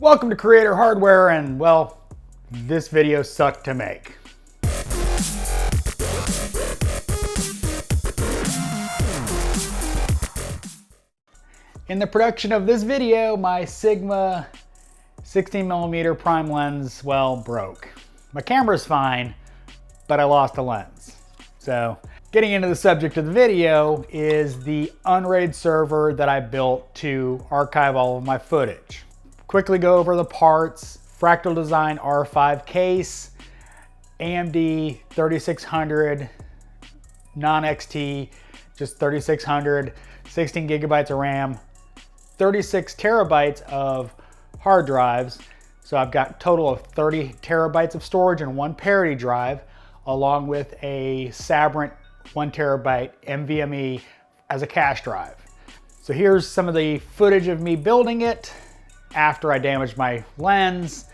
Welcome to Creator Hardware, and well, this video sucked to make. In the production of this video, my Sigma 16mm prime lens, well, broke. My camera's fine, but I lost a lens. So, getting into the subject of the video is the Unraid server that I built to archive all of my footage. Quickly go over the parts: Fractal Design R5 case, AMD 3600, non-XT, just 3600, 16 gigabytes of RAM, 36 terabytes of hard drives. So I've got a total of 30 terabytes of storage in one parity drive, along with a Sabrent 1 terabyte NVMe as a cache drive. So here's some of the footage of me building it after I damaged my lens.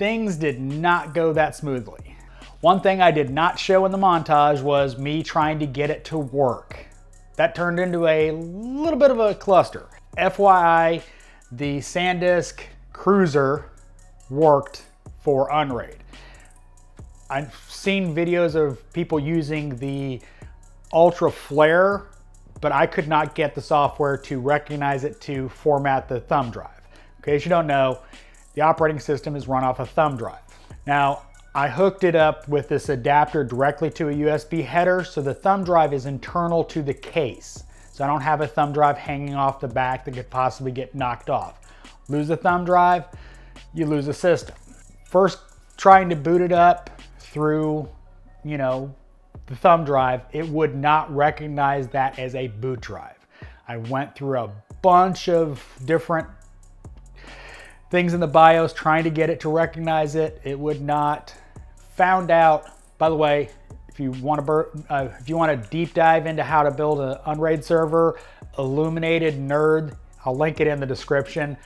things did not go that smoothly. One thing I did not show in the montage was me trying to get it to work. That turned into a little bit of a cluster. FYI, the SanDisk Cruiser worked for Unraid. I've seen videos of people using the Ultra Flare, but I could not get the software to recognize it to format the thumb drive. In case you don't know, the operating system is run off a thumb drive. Now, I hooked it up with this adapter directly to a USB header, so the thumb drive is internal to the case. So I don't have a thumb drive hanging off the back that could possibly get knocked off. Lose a thumb drive, you lose a system. First, trying to boot it up through, the thumb drive, it would not recognize that as a boot drive. I went through a bunch of different things in the BIOS trying to get it to recognize it. It would not. Found out, by the way, if you want to deep dive into how to build an Unraid server, Illuminated Nerd, I'll link it in the description.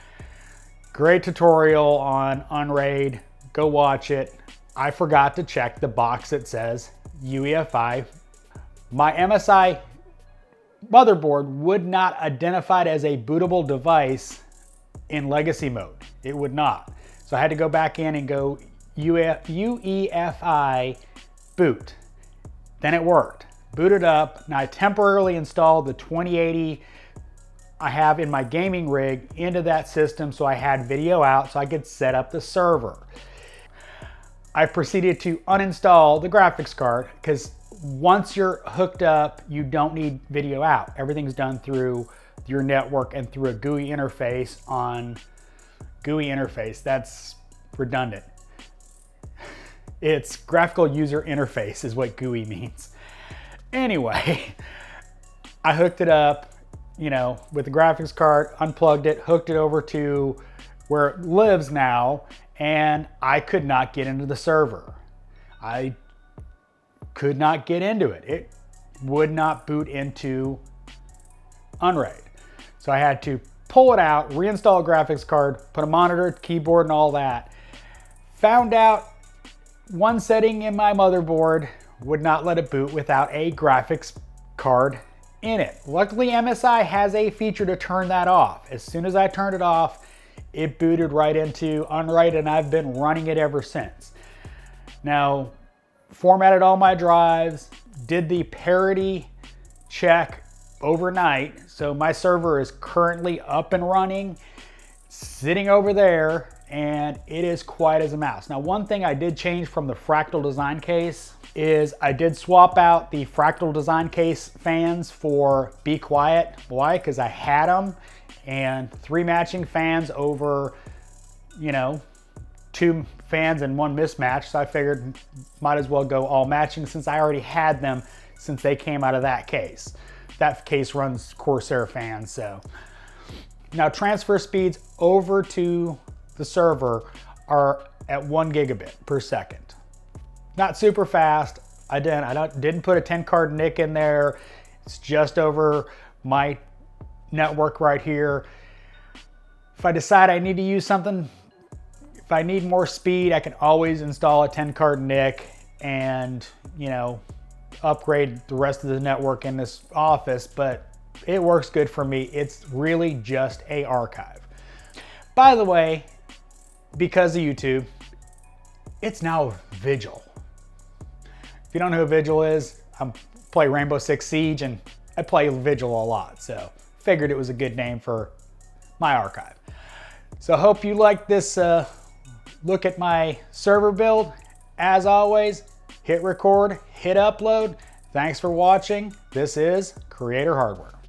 Great tutorial on Unraid. Go watch it. I forgot to check the box that says UEFI. My MSI motherboard would not identify it as a bootable device in legacy mode. It would not. So I had to go back in and go UEFI boot. Then it worked. Booted up. Now I temporarily installed the 2080 I have in my gaming rig into that system so I had video out so I could set up the server. I proceeded to uninstall the graphics card because once you're hooked up, you don't need video out. Everything's done through your network and through a GUI interface on GUI interface. That's redundant. It's graphical user interface is what GUI means. Anyway, I hooked it up, with the graphics card, unplugged it, hooked it over to where it lives now, and I could not get into the server. I could not get into it. It would not boot into Unraid. So I had to pull it out, reinstall a graphics card, put a monitor, keyboard, and all that. Found out one setting in my motherboard would not let it boot without a graphics card in it. Luckily, MSI has a feature to turn that off. As soon as I turned it off, it booted right into Unraid, and I've been running it ever since. Now, formatted all my drives, did the parity check overnight. So my server is currently up and running, sitting over there, and it is quiet as a mouse. Now, one thing I did change from the Fractal design case is I did swap out the Fractal design case fans for Be Quiet. Why? Because I had them, and 3 matching fans over, 2 fans and 1 mismatch. So I figured might as well go all matching since I already had them since they came out of that case. That case runs Corsair fans, so. Now transfer speeds over to the server are at 1 gigabit per second. Not super fast. I didn't put a 10 card NIC in there. It's just over my network right here. If I decide I need to use something, if I need more speed, I can always install a 10 card NIC and, upgrade the rest of the network in this office, but it works good for me. It's really just a archive. By the way, because of YouTube, it's now Vigil. If you don't know who Vigil is, I play Rainbow Six Siege and I play Vigil a lot, so figured it was a good name for my archive. So I hope you liked this look at my server build. As always, hit record, hit upload. Thanks for watching. This is Creator Hardware.